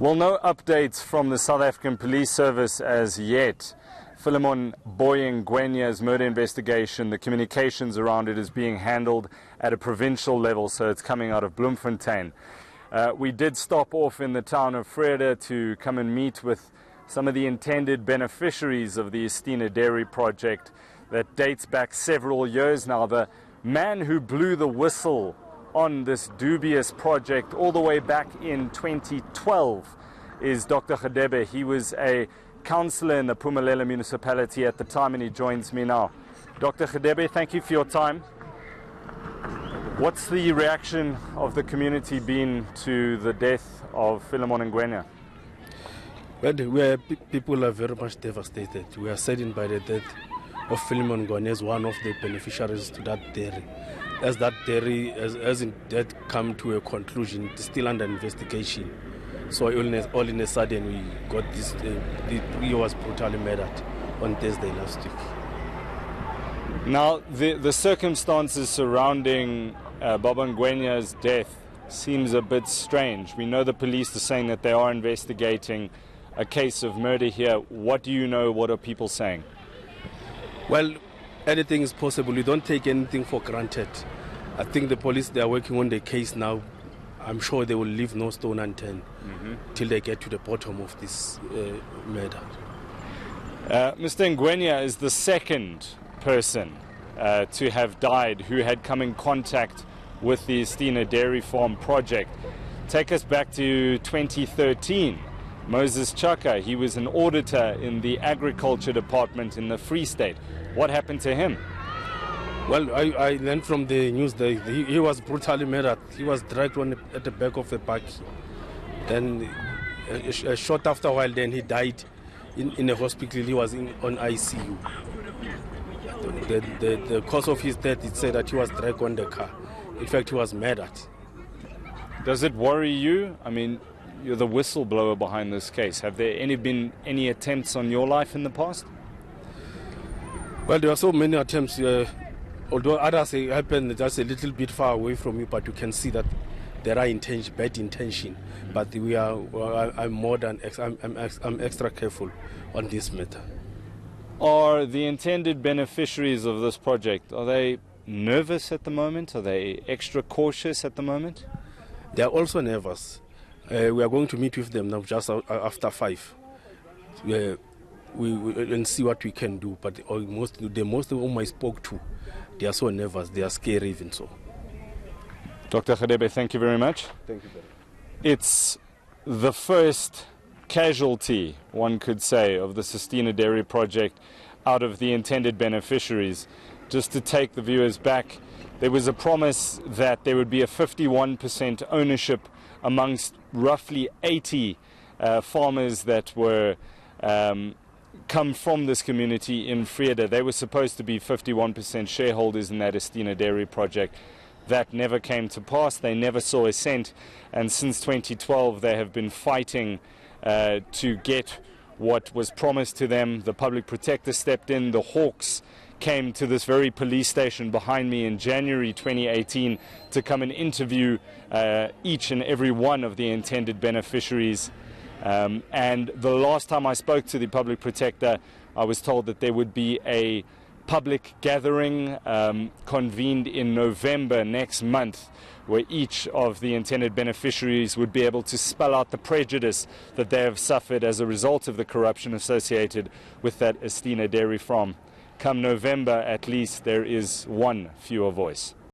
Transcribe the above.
Well, no updates from the South African Police Service as yet. Philemon Ngwenya's murder investigation, the communications around it is being handled at a provincial level, so it's coming out of Bloemfontein. We did stop off in the town of Vrede to come and meet with some of the intended beneficiaries of the Estina dairy project that dates back several years now. The man who blew the whistle on this dubious project all the way back in 2012 is Dr. Vrede. He was a councillor in the Phumelela municipality at the time, and he joins me now. Dr. Vrede, thank you for your time. What's the reaction of the community been to the death of Philemon Ngwenya? Well, people are very much devastated. We are saddened by the death of Philemon Ngwenya as one of the beneficiaries to that dairy. As that dairy hasn't yet come to a conclusion, it's still under investigation. So all in a sudden we got this, he was brutally murdered on Thursday last week. Now, the circumstances surrounding Baba Ngwenya's death seems a bit strange. We know the police are saying that they are investigating a case of murder here. What do you know? What are people saying? Well, anything is possible. You don't take anything for granted. I think the police, they are working on the case now. I'm sure they will leave no stone unturned till they get to the bottom of this murder. Mr. Ngwenya is the second person to have died who had come in contact with the Estina dairy farm project. Take us back to 2013. Moses Chaka, he was an auditor in the agriculture department in the Free State. What happened to him? Well, I learned from the news that he was brutally murdered. He was dragged at the back of the buggy. Then, a short after a while, then he died in a hospital. He was on ICU. The cause of his death, it said that he was dragged on the car. In fact, he was murdered. Does it worry you? I mean, you're the whistleblower behind this case. Have there been any attempts on your life in the past? Well, there are so many attempts. Although others happen just a little bit far away from you, but you can see that there are bad intention. But I'm extra careful on this matter. Are the intended beneficiaries of this project, are they nervous at the moment? Are they extra cautious at the moment? They are also nervous. We are going to meet with them now just after 5. We and see what we can do. But most of whom I spoke to, they are so nervous. They are scared even so. Dr. Vrede, thank you very much. Thank you, Ben. It's the first casualty, one could say, of the Estina dairy project out of the intended beneficiaries. Just to take the viewers back, there was a promise that there would be a 51% ownership amongst roughly 80 farmers that were come from this community in Vrede. They were supposed to be 51% shareholders in that Estina dairy project. That never came to pass. They never saw a cent, and since 2012 they have been fighting to get what was promised to them. The public protector stepped in. The Hawks came to this very police station behind me in January 2018 to come and interview each and every one of the intended beneficiaries. And the last time I spoke to the public protector, I was told that there would be a public gathering convened in November next month, where each of the intended beneficiaries would be able to spell out the prejudice that they have suffered as a result of the corruption associated with that Estina dairy farm. Come November, at least, there is one fewer voice.